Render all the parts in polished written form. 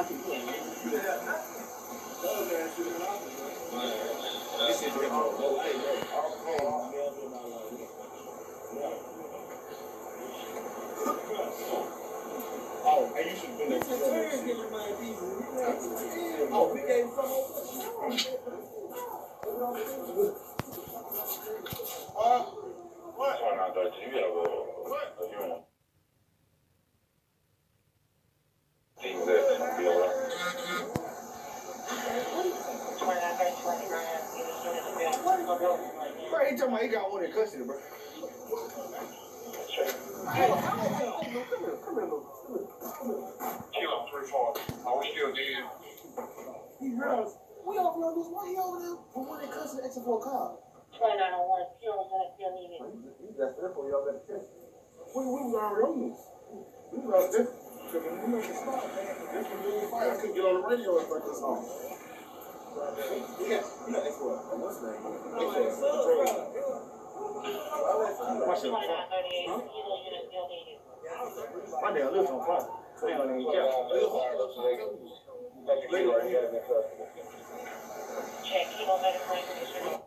Oh, and you should have been there. Oh, we gave some over. What? Why not, though? You got what? You want things that be around. Bro, he talking about he got one in custody, bro. Hey, come here. Kilo 3-4. Are we still dead? He heard us. We over there. Why he over there? For one in custody, extra for a car. 2901, Kilo still needed. You got there for y'all better test. We was already on this. We was out there. Because when we made the stop, man, this was really fire. I couldn't get on the radio and fuck this on. Yeah, you know, extra. What's the name? Watch it. Huh? My damn lips on fire. So you don't even care. Check Kilo medical information.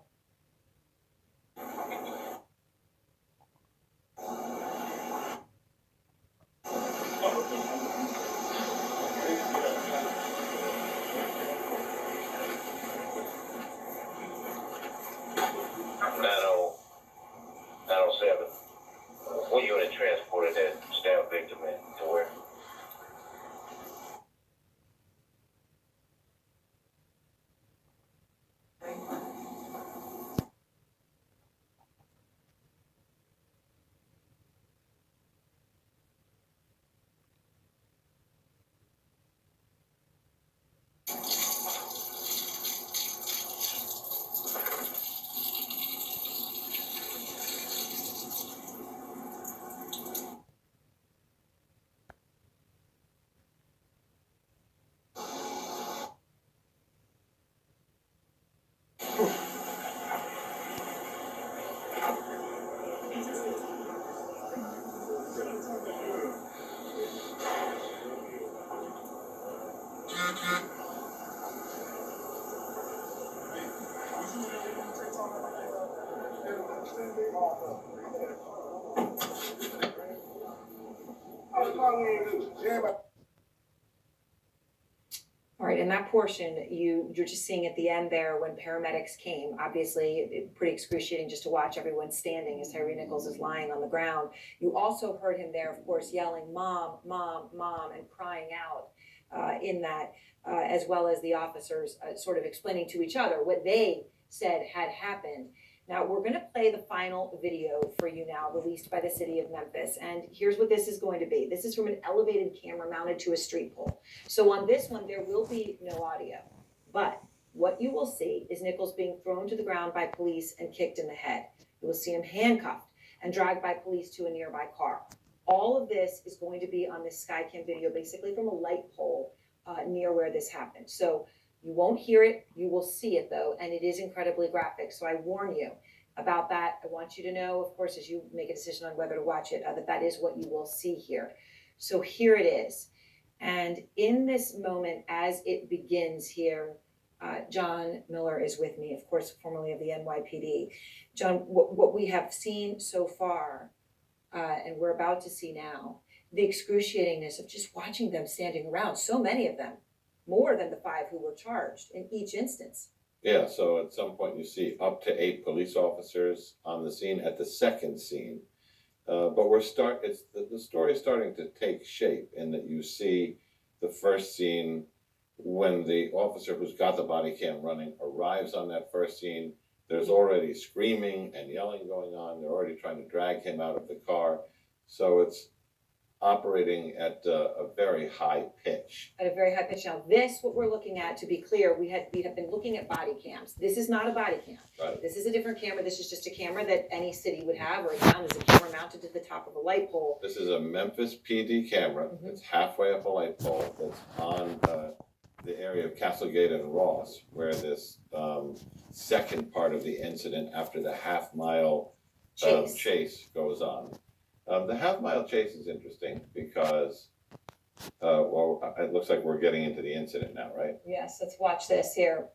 What unit transported that stabbed victim in to where? All right, in that portion, you're just seeing at the end there when paramedics came, obviously pretty excruciating just to watch everyone standing as Tyree Nichols is lying on the ground. You also heard him there, of course, yelling, "Mom, Mom, Mom," and crying out in that, as well as the officers sort of explaining to each other what they said had happened. Now, we're going to play the final video for you now, released by the city of Memphis. And here's what this is going to be. This is from an elevated camera mounted to a street pole. So on this one, there will be no audio. But what you will see is Nichols being thrown to the ground by police and kicked in the head. You will see him handcuffed and dragged by police to a nearby car. All of this is going to be on this Skycam video, basically from a light pole near where this happened. So you won't hear it, you will see it though, and it is incredibly graphic. So I warn you about that. I want you to know, of course, as you make a decision on whether to watch it, that is what you will see here. So here it is. And in this moment, as it begins here, John Miller is with me, of course, formerly of the NYPD. John, what we have seen so far, and we're about to see now, the excruciatingness of just watching them standing around, so many of them, more than the 5 who were charged in each instance. Yeah, so at some point you see up to 8 police officers on the scene at the second scene. But the story is starting to take shape in that you see the first scene when the officer who's got the body cam running arrives on that first scene. There's already screaming and yelling going on. They're already trying to drag him out of the car. So it's operating at a very high pitch. At a very high pitch. Now, this, what we're looking at, to be clear, we have been looking at body cams. This is not a body cam. Right. This is a different camera. This is just a camera that any city would have, or a town is a camera mounted to the top of a light pole. This is a Memphis PD camera. Mm-hmm. It's halfway up a light pole that's on the area of Castlegate and Ross, where this second part of the incident after the half-mile chase goes on. The half-mile chase is interesting because Well, it looks like we're getting into the incident now, right? Yes, let's watch this here.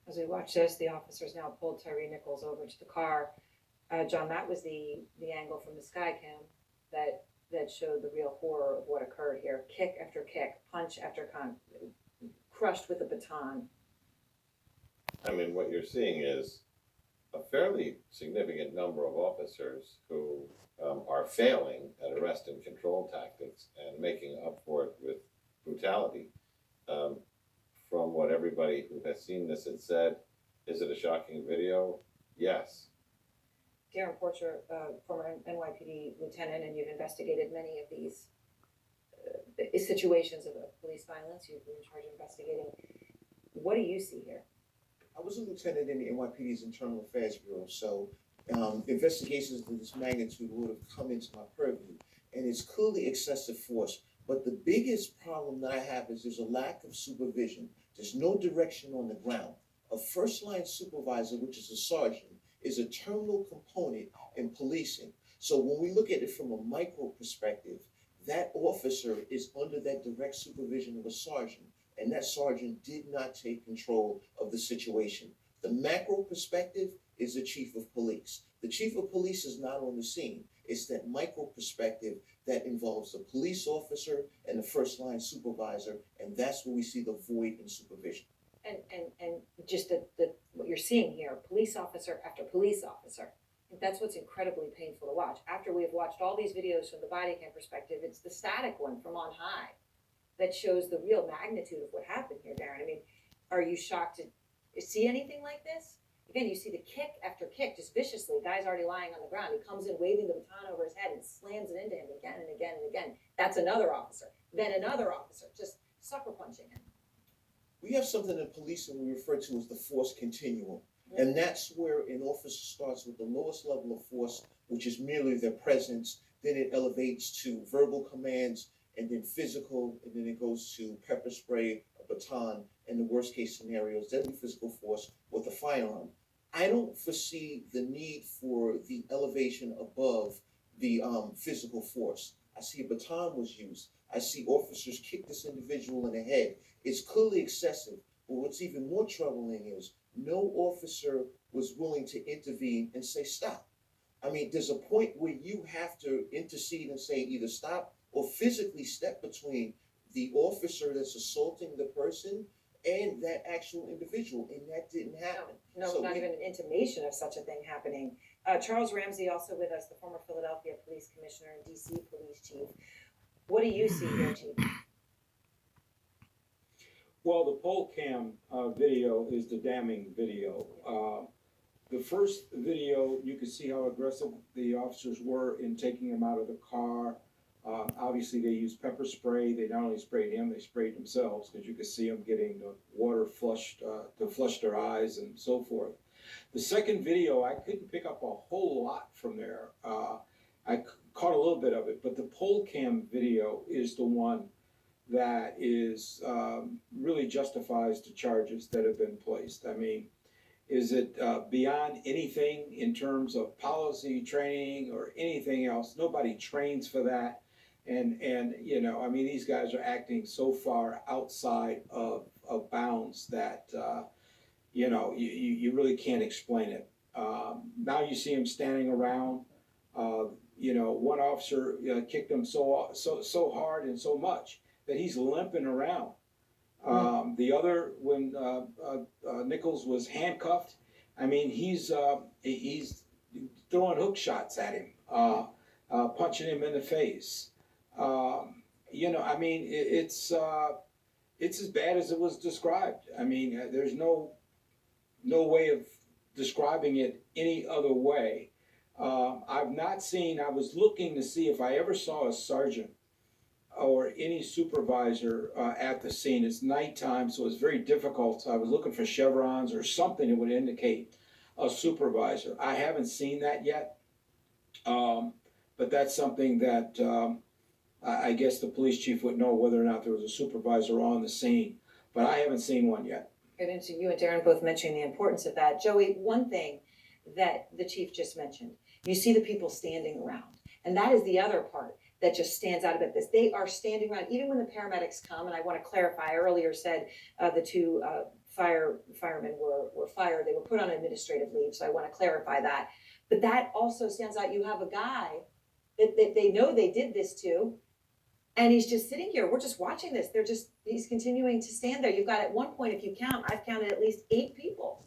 As we watch this, the officers now pulled Tyree Nichols over to the car. John, that was the angle from the sky cam that showed the real horror of what occurred here. Kick after kick, punch after crushed with a baton. I mean, what you're seeing is a fairly significant number of officers who are failing at arrest and control tactics and making up for it with brutality. From what everybody who has seen this had said, Is it a shocking video? Yes. Darren Porcher, former NYPD lieutenant, and you've investigated many of these situations of police violence. You've been in charge of investigating. What do you see here? I was a lieutenant in the NYPD's Internal Affairs Bureau, so investigations of this magnitude would have come into my purview. And it's clearly excessive force. But the biggest problem that I have is there's a lack of supervision. There's no direction on the ground. A first-line supervisor, which is a sergeant, is a terminal component in policing. So when we look at it from a micro perspective, that officer is under that direct supervision of a sergeant, and that sergeant did not take control of the situation. The macro perspective is the chief of police. The chief of police is not on the scene. It's that micro perspective that involves the police officer and the first line supervisor, and that's where we see the void in supervision. And just what you're seeing here, police officer after police officer. That's what's incredibly painful to watch. After we have watched all these videos from the body cam perspective, it's the static one from on high that shows the real magnitude of what happened here, Darren. I mean, are you shocked to see anything like this? Again, you see the kick after kick, just viciously. Guy's already lying on the ground. He comes in waving the baton over his head and slams it into him again and again and again. That's another officer. Then another officer, just sucker punching him. We have something in policing we refer to as the force continuum. And that's where an officer starts with the lowest level of force, which is merely their presence. Then it elevates to verbal commands, and then physical, and then it goes to pepper spray, a baton, and the worst case scenarios, deadly physical force with a firearm. I don't foresee the need for the elevation above the physical force. I see a baton was used. I see officers kick this individual in the head. It's clearly excessive, but what's even more troubling is no officer was willing to intervene and say stop. I mean, there's a point where you have to intercede and say either stop or physically step between the officer that's assaulting the person and that actual individual, and that didn't happen. No, So not we- even an intimation of such a thing happening. Charles Ramsey, also with us, the former Philadelphia Police Commissioner and DC Police Chief. What do you see here, Chief? Well, the poll cam video is the damning video. The first video, you could see how aggressive the officers were in taking him out of the car. Obviously, they used pepper spray. They not only sprayed him, they sprayed themselves, because you could see them getting the water flushed to flush their eyes and so forth. The second video, I couldn't pick up a whole lot from there. I caught a little bit of it, but the poll cam video is the one that is really justifies the charges that have been placed. I mean, is it beyond anything in terms of policy training or anything else? Nobody trains for that. And you know, I mean, these guys are acting so far outside of bounds that, you know, you really can't explain it. Now you see him standing around. You know, one officer kicked him so hard and so much that he's limping around. The other, when Nichols was handcuffed, I mean, he's throwing hook shots at him, punching him in the face. You know, I mean, it's as bad as it was described. I mean, there's no way of describing it any other way. I've not seen, I was looking to see if I ever saw a sergeant or any supervisor at the scene. It's nighttime, so it's very difficult. So I was looking for chevrons or something that would indicate a supervisor. I haven't seen that yet, but that's something that I guess the police chief would know whether or not there was a supervisor on the scene, but I haven't seen one yet. Get into you and Darren both mentioning the importance of that. Joey, one thing that the chief just mentioned, you see the people standing around, and that is the other part that just stands out about this. They are standing around, even when the paramedics come, and I want to clarify, I earlier said the two firemen were fired. They were put on administrative leave, so I want to clarify that. But that also stands out. You have a guy that they know they did this to, and he's just sitting here. We're just watching this. He's continuing to stand there. You've got, at one point, if you count, I've counted at least 8 people.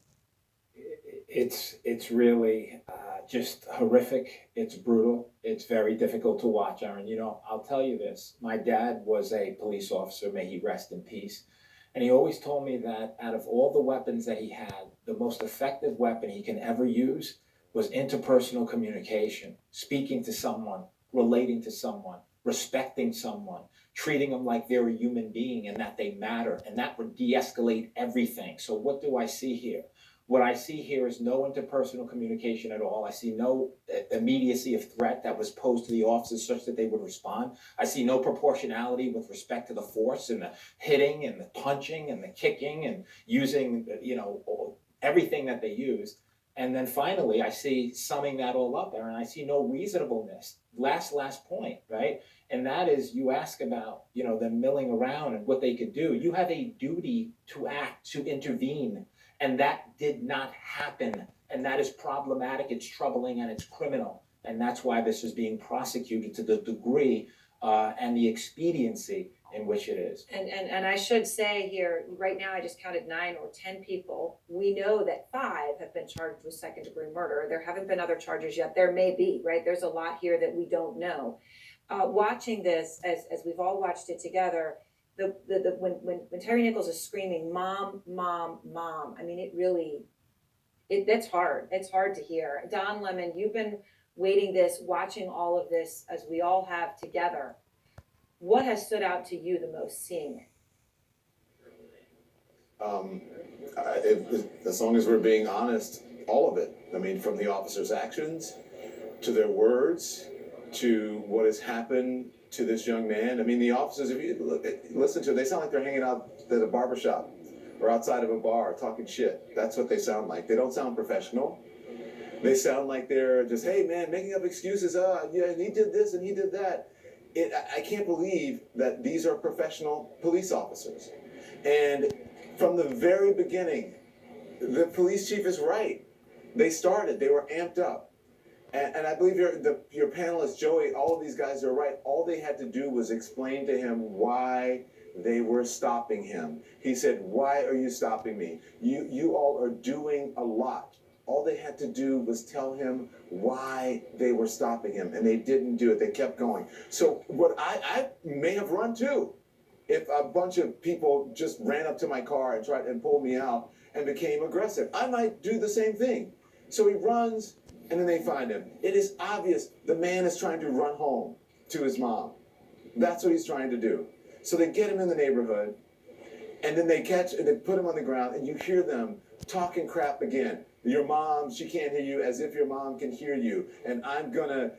It's really just horrific. It's brutal. It's very difficult to watch, Aaron. You know, I'll tell you this. My dad was a police officer, may he rest in peace. And he always told me that out of all the weapons that he had, the most effective weapon he can ever use was interpersonal communication, speaking to someone, relating to someone, respecting someone, treating them like they're a human being and that they matter, and that would de-escalate everything. So what do I see here? What I see here is no interpersonal communication at all. I see no immediacy of threat that was posed to the officers such that they would respond. I see no proportionality with respect to the force and the hitting and the punching and the kicking and using, everything that they used. And then finally, I see summing that all up there, and I see no reasonableness. Last point, right? And that is, you ask about, them milling around and what they could do. You have a duty to act, to intervene. And that did not happen. And that is problematic, it's troubling, and it's criminal. And that's why this is being prosecuted to the degree and the expediency in which it is. And I should say here, right now I just counted 9 or 10 people. We know that 5 have been charged with second-degree murder. There haven't been other charges yet. There may be, right? There's a lot here that we don't know. Watching this, as we've all watched it together, when Tyre Nichols is screaming, "Mom, mom, mom," I mean, that's hard. It's hard to hear. Don Lemon, you've been watching all of this as we all have together. What has stood out to you the most seeing it? As long as we're being honest, all of it. I mean, from the officers' actions to their words to what has happened to this young man. I mean, the officers, if you listen to them, they sound like they're hanging out at a barbershop or outside of a bar talking shit. That's what they sound like. They don't sound professional. They sound like they're just, hey man, making up excuses. Yeah, and he did this and he did that. I can't believe that these are professional police officers. And from the very beginning, the police chief is right. They were amped up. And I believe your panelist, Joey, all of these guys are right. All they had to do was explain to him why they were stopping him. He said, "Why are you stopping me? You all are doing a lot." All they had to do was tell him why they were stopping him, and they didn't do it. They kept going. So what I may have run too, if a bunch of people just ran up to my car and tried and pulled me out and became aggressive. I might do the same thing. So he runs, and then they find him. It is obvious the man is trying to run home to his mom. That's what he's trying to do. So they get him in the neighborhood, and then they put him on the ground, and you hear them talking crap again. Your mom, she can't hear you, as if your mom can hear you. And I'm gonna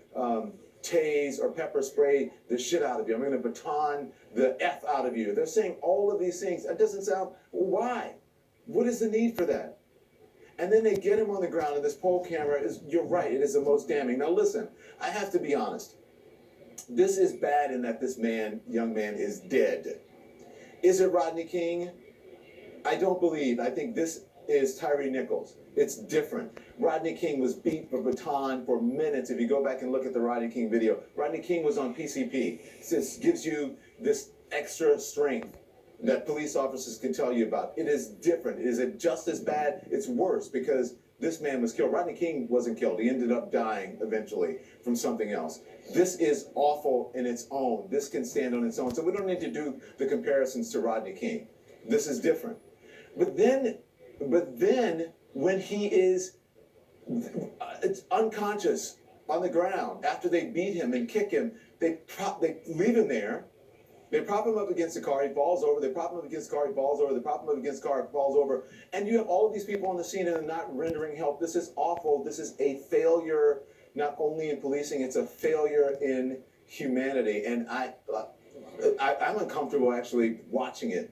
tase or pepper spray the shit out of you. I'm gonna baton the F out of you. They're saying all of these things. That doesn't sound, why? What is the need for that? And then they get him on the ground, and this poll camera you're right, it is the most damning. Now listen, I have to be honest. This is bad in that this young man is dead. Is it Rodney King? I don't believe. I think this is Tyre Nichols. It's different. Rodney King was beat for baton for minutes. If you go back and look at the Rodney King video, Rodney King was on PCP. This gives you this extra strength that police officers can tell you about. It is different. Is it just as bad? It's worse because this man was killed. Rodney King wasn't killed. He ended up dying eventually from something else. This is awful in its own. This can stand on its own. So we don't need to do the comparisons to Rodney King. This is different. But then when he is unconscious on the ground after they beat him and kick him, they leave him there. They prop him up against the car, he falls over. They prop him up against the car, he falls over. They prop him up against the car, he falls over. And you have all of these people on the scene and they're not rendering help. This is awful. This is a failure, not only in policing, it's a failure in humanity. And I'm uncomfortable actually watching it.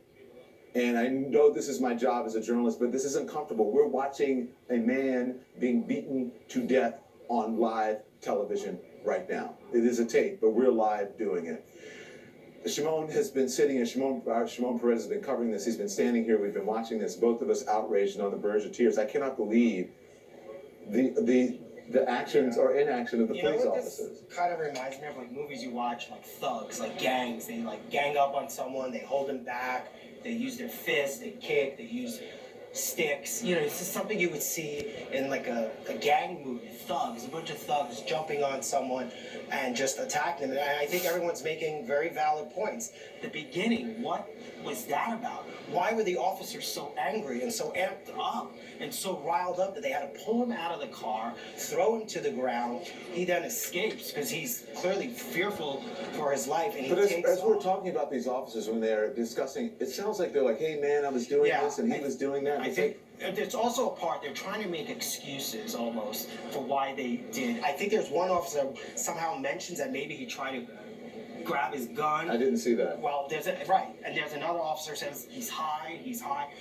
And I know this is my job as a journalist, but this is uncomfortable. We're watching a man being beaten to death on live television right now. It is a tape, but we're live doing it. Shimon has been sitting, and Shimon Peres has been covering this. He's been standing here. We've been watching this, both of us outraged and on the verge of tears. I cannot believe the actions or inaction of the police officers. This kind of reminds me of like movies you watch, like thugs, like gangs. They like gang up on someone, they hold them back, they use their fists, they kick, they use sticks. You know, this is something you would see in like a gang movie, thugs, a bunch of thugs jumping on someone and just attacking them. And I think everyone's making very valid points. The beginning, what was that about? Why were the officers so angry and so amped up and so riled up that they had to pull him out of the car, throw him to the ground? He then escapes because he's clearly fearful for his life, and he But takes as we're off. talking about these officers when they're discussing, it sounds like they're like, hey man, I was doing Yeah, this and he was doing that. I think there's also a part they're trying to make excuses almost for why they did. I think there's one officer that somehow mentions that maybe he tried to grab his gun. I didn't see that. Well, there's another officer says he's high.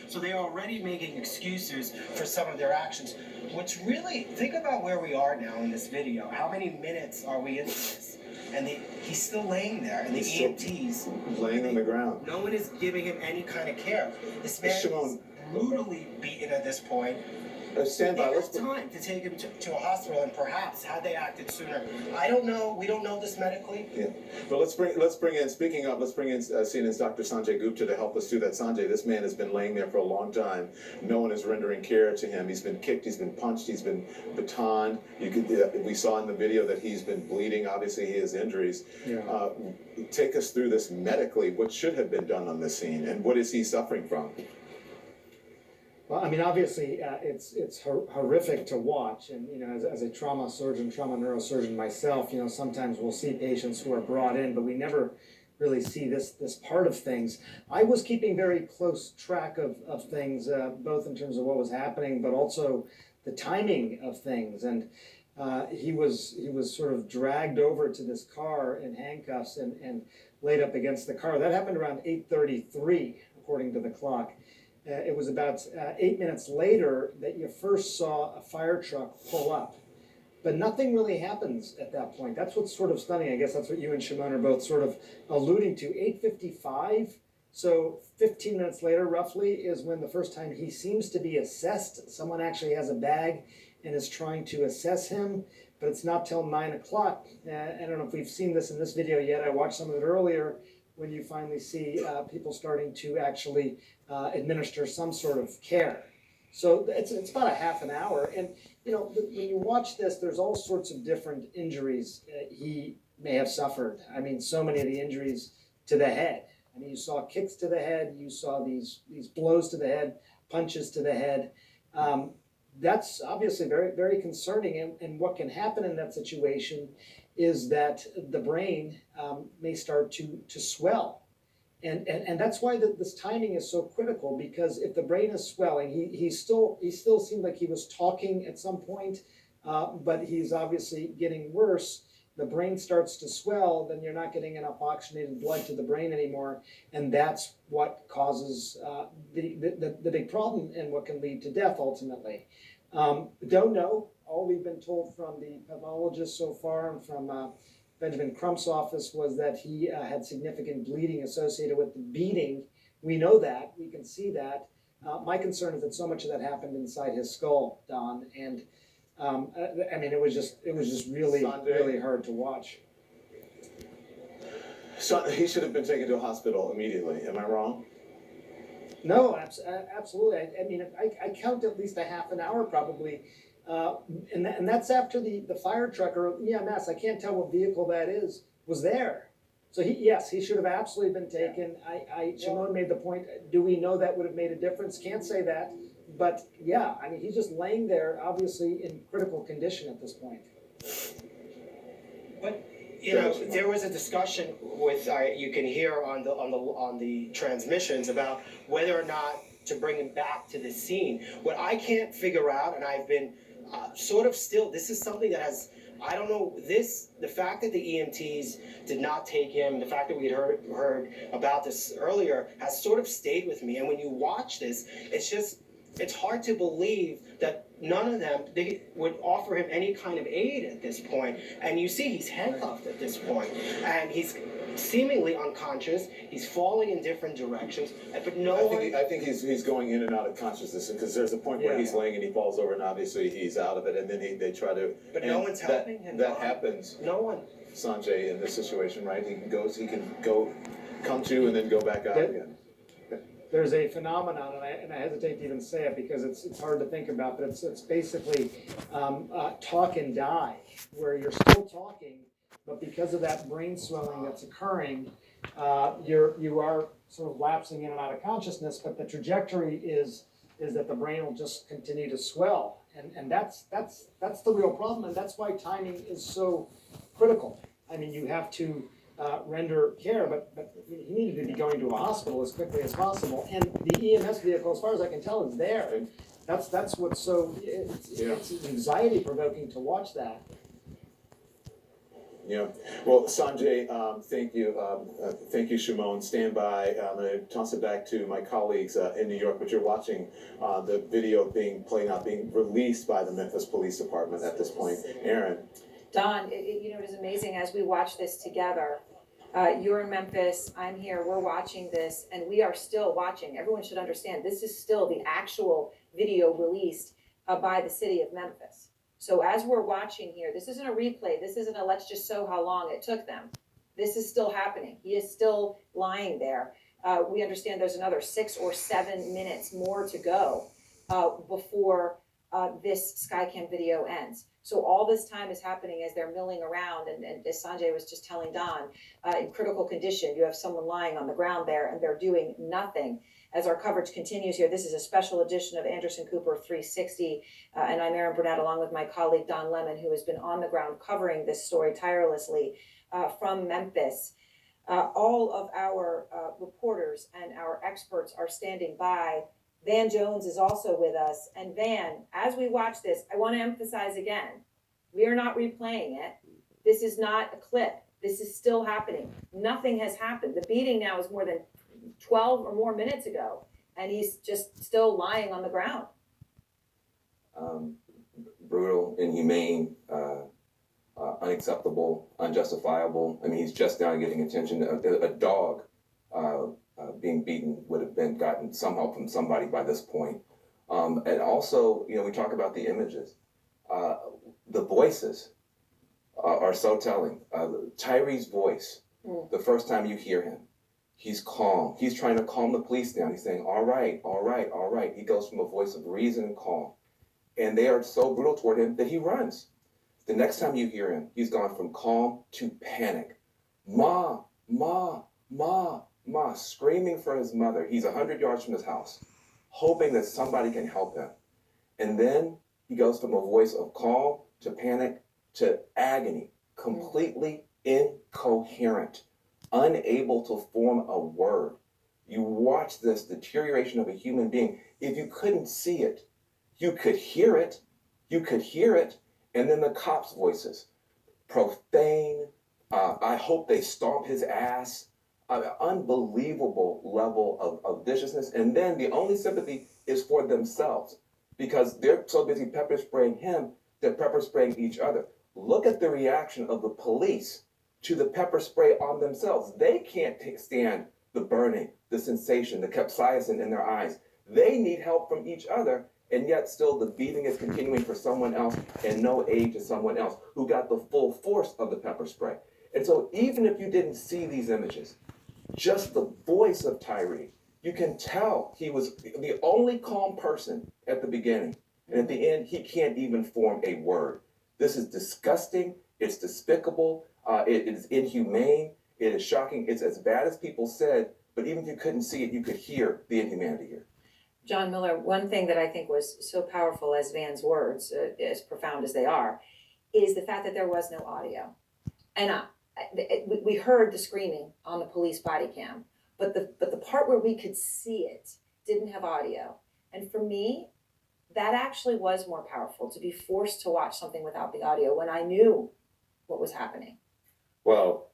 So they're already making excuses for some of their actions. What's really, think about where we are now in this video. How many minutes are we into this? And he's still laying there, and the He's still EMTs, laying on the ground. no one is giving him any kind of care. This man is Shimon. brutally beaten at this point. Stand They by. had Let's time to take him to a hospital, and perhaps had they acted sooner. I don't know. We don't know this medically. Yeah, but let's bring in. Speaking of, let's bring in CNN's Dr. Sanjay Gupta to help us do that. Sanjay, this man has been laying there for a long time. No one is rendering care to him. He's been kicked. He's been punched. He's been batoned. We saw in the video that he's been bleeding. Obviously, he has injuries. Yeah. Take us through this medically. What should have been done on this scene, and what is he suffering from? Well, I mean, obviously, it's horrific to watch, and you know, as a trauma neurosurgeon myself, you know, sometimes we'll see patients who are brought in, but we never really see this part of things. I was keeping very close track of things, both in terms of what was happening, but also the timing of things, and he was sort of dragged over to this car in handcuffs and laid up against the car. That happened around 8:33, according to the clock. It was about 8 minutes later that you first saw a fire truck pull up. But nothing really happens at that point. That's what's sort of stunning. I guess that's what you and Shimon are both sort of alluding to. 8:55, so 15 minutes later roughly, is when the first time he seems to be assessed. Someone actually has a bag and is trying to assess him, but it's not till 9 o'clock. I don't know if we've seen this in this video yet. I watched some of it earlier, when you finally see people starting to actually administer some sort of care. So it's about a half an hour. And, you know, when you watch this, there's all sorts of different injuries he may have suffered. I mean, so many of the injuries to the head. I mean, you saw kicks to the head, you saw these blows to the head, punches to the head. That's obviously very, very concerning. And what can happen in that situation is that the brain may start to swell. And that's why this timing is so critical, because if the brain is swelling, he still seemed like he was talking at some point, but he's obviously getting worse. The brain starts to swell, then you're not getting enough oxygenated blood to the brain anymore, and that's what causes the big problem and what can lead to death ultimately. Don't know. All we've been told from the pathologist so far and from Benjamin Crump's office was that he had significant bleeding associated with the beating. We know that. We can see that. My concern is that so much of that happened inside his skull, Don, and I mean, it was just really, really hard to watch. So he should have been taken to a hospital immediately. Am I wrong? No, absolutely. I mean, I count at least a half an hour probably. And that's after the fire truck or EMS, I can't tell what vehicle that is, was there. So he should have absolutely been taken. Shimon made the point, do we know that would have made a difference? Can't say that. But yeah, I mean, he's just laying there, obviously in critical condition at this point. But you know, there was a discussion with you can hear on the transmissions about whether or not to bring him back to the scene. What I can't figure out, and I've been sort of still, this is something that has, I don't know, the fact that the EMTs did not take him, the fact that we had heard about this earlier has sort of stayed with me. And when you watch this, it's hard to believe that none of them, they would offer him any kind of aid at this point. And you see he's handcuffed at this point, and he's seemingly unconscious. He's falling in different directions, but I think he's going in and out of consciousness, because there's a point where he's laying and he falls over, and obviously he's out of it, and then they try to. But no one's helping him. That happens. No one. Sanjay, in this situation, right? He can go, come to, and then go back out again. there's a phenomenon, and I hesitate to even say it because it's hard to think about, but it's basically talk and die, where you're still talking, but because of that brain swelling that's occurring, you are sort of lapsing in and out of consciousness, but the trajectory is that the brain will just continue to swell, and that's the real problem, and that's why timing is so critical. I mean, you have to render care, but he needed to be going to a hospital as quickly as possible, and the EMS vehicle, as far as I can tell, is there. And that's what's so it's anxiety provoking to watch that. Yeah. Well, Sanjay, thank you, Shimon. Stand by. I'm going to toss it back to my colleagues in New York, but you're watching the video being released by the Memphis Police Department at this point. Aaron. Don, it is amazing as we watch this together. You're in Memphis, I'm here, we're watching this, and we are still watching. Everyone should understand, this is still the actual video released by the city of Memphis. So as we're watching here, this isn't a replay, this isn't a let's just show how long it took them. This is still happening. He is still lying there. We understand there's another 6 or 7 minutes more to go before this Skycam video ends. So all this time is happening as they're milling around, and as Sanjay was just telling Don, in critical condition, you have someone lying on the ground there, and they're doing nothing. As our coverage continues here, this is a special edition of Anderson Cooper 360, and I'm Erin Burnett, along with my colleague Don Lemon, who has been on the ground covering this story tirelessly from Memphis. All of our reporters and our experts are standing by. Van Jones is also with us. And Van, as we watch this, I want to emphasize again, we are not replaying it. This is not a clip. This is still happening. Nothing has happened. The beating now is more than 12 or more minutes ago, and he's just still lying on the ground. Brutal, inhumane, unacceptable, unjustifiable. I mean, he's just now getting attention. A dog being beaten would have gotten some help from somebody by this point. And also, we talk about the images. The voices are so telling. Tyree's voice, the first time you hear him, he's calm. He's trying to calm the police down. He's saying, all right, all right, all right. He goes from a voice of reason and calm. And they are so brutal toward him that he runs. The next time you hear him, he's gone from calm to panic. Ma, ma, ma, ma, screaming for his mother. He's 100 yards from his house, hoping that somebody can help him. And then he goes from a voice of calm to panic to agony, completely incoherent, unable to form a word. You watch this deterioration of a human being. If you couldn't see it, you could hear it. You could hear it. And then the cops' voices, profane, I hope they stomp his ass, unbelievable level of viciousness. And then the only sympathy is for themselves because they're so busy pepper spraying him, they're pepper spraying each other. Look at the reaction of the police to the pepper spray on themselves. They can't stand the burning, the sensation, the capsaicin in their eyes. They need help from each other, and yet still the beating is continuing for someone else and no aid to someone else who got the full force of the pepper spray. And so even if you didn't see these images, just the voice of Tyree, you can tell he was the only calm person at the beginning. And at the end, he can't even form a word. This is disgusting. It's despicable. It is inhumane. It is shocking. It's as bad as people said, but even if you couldn't see it, you could hear the inhumanity here. John Miller, one thing that I think was so powerful as Van's words, as profound as they are, is the fact that there was no audio. And we heard the screaming on the police body cam, but the part where we could see it didn't have audio. And for me, that actually was more powerful, to be forced to watch something without the audio when I knew what was happening. Well,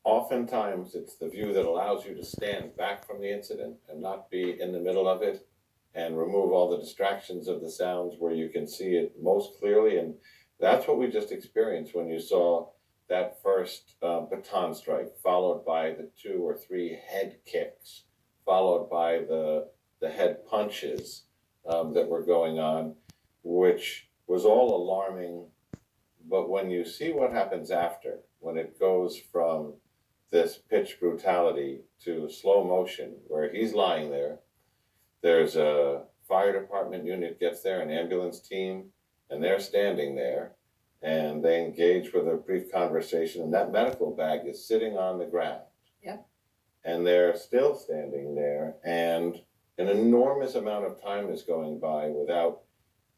oftentimes it's the view that allows you to stand back from the incident and not be in the middle of it and remove all the distractions of the sounds where you can see it most clearly. And that's what we just experienced when you saw that first baton strike, followed by the 2 or 3 head kicks, followed by the head punches that were going on, which was all alarming. But when you see what happens after, when it goes from this pitch brutality to slow motion, where he's lying there, There's a fire department unit gets there, an ambulance team, and they're standing there, and they engage with a brief conversation, and that medical bag is sitting on the ground. Yep. And they're still standing there, and an enormous amount of time is going by without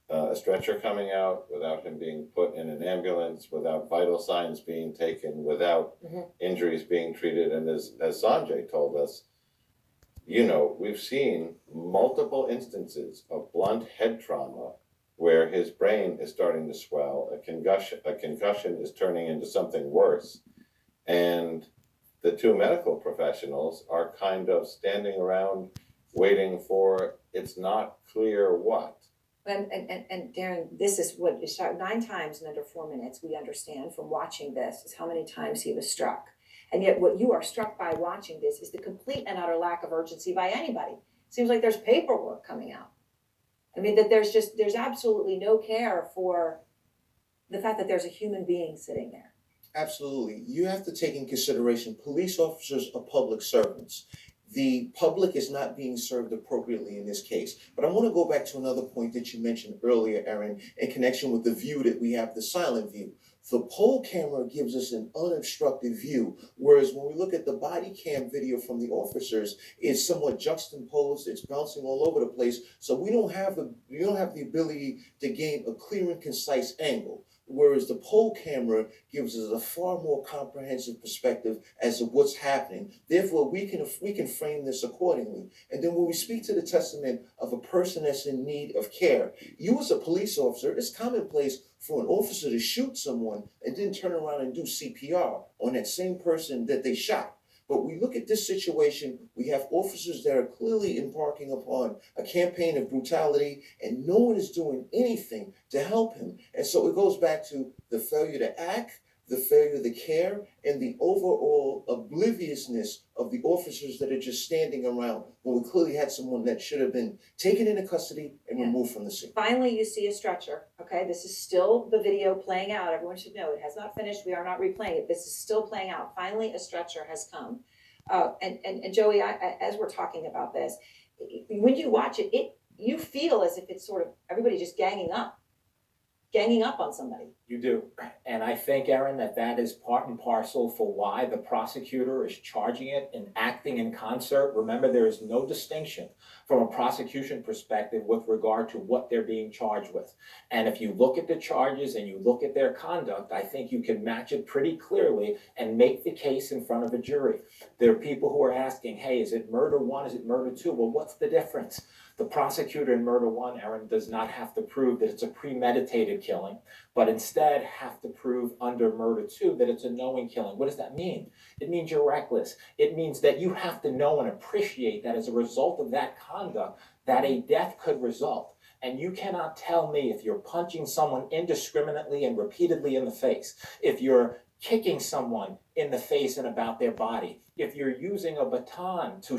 a stretcher coming out, without him being put in an ambulance, without vital signs being taken, without injuries being treated. And as Sanjay told us, you know, we've seen multiple instances of blunt head trauma where his brain is starting to swell, a concussion is turning into something worse. And the two medical professionals are kind of standing around waiting for it's not clear what. And Darren, this is what is shot 9 times in under 4 minutes, we understand from watching this, is how many times he was struck. And yet what you are struck by watching this is the complete and utter lack of urgency by anybody. Seems like there's paperwork coming out. I mean, that there's absolutely no care for the fact that there's a human being sitting there. Absolutely. You have to take in consideration police officers are public servants. The public is not being served appropriately in this case. But I want to go back to another point that you mentioned earlier, Aaron, in connection with the view that we have, the silent view. The pole camera gives us an unobstructed view, whereas when we look at the body cam video from the officers, it's somewhat juxtaposed, it's bouncing all over the place, so we don't have the ability to gain a clear and concise angle. Whereas the pole camera gives us a far more comprehensive perspective as to what's happening. Therefore, we can frame this accordingly. And then when we speak to the testament of a person that's in need of care, you as a police officer, it's commonplace for an officer to shoot someone and then turn around and do CPR on that same person that they shot. But we look at this situation, we have officers that are clearly embarking upon a campaign of brutality, and no one is doing anything to help him. And so it goes back to the failure to act, the failure to care, and the overall obliviousness of the officers that are just standing around when we clearly had someone that should have been taken into custody and removed from the scene. Finally, you see a stretcher, okay? This is still the video playing out. Everyone should know it has not finished. We are not replaying it. This is still playing out. Finally, a stretcher has come. And Joey, as we're talking about this, when you watch it, you feel as if it's sort of everybody just ganging up on somebody. You do. And I think, Aaron, that is part and parcel for why the prosecutor is charging it and acting in concert. Remember, there is no distinction from a prosecution perspective with regard to what they're being charged with. And if you look at the charges and you look at their conduct, I think you can match it pretty clearly and make the case in front of a jury. There are people who are asking, hey, is it murder 1? Is it murder 2? Well, what's the difference? The prosecutor in murder 1, Aaron, does not have to prove that it's a premeditated killing, but instead have to prove under murder 2 that it's a knowing killing. What does that mean? It means you're reckless. It means that you have to know and appreciate that as a result of that conduct, that a death could result. And you cannot tell me if you're punching someone indiscriminately and repeatedly in the face, if you're kicking someone in the face and about their body, if you're using a baton to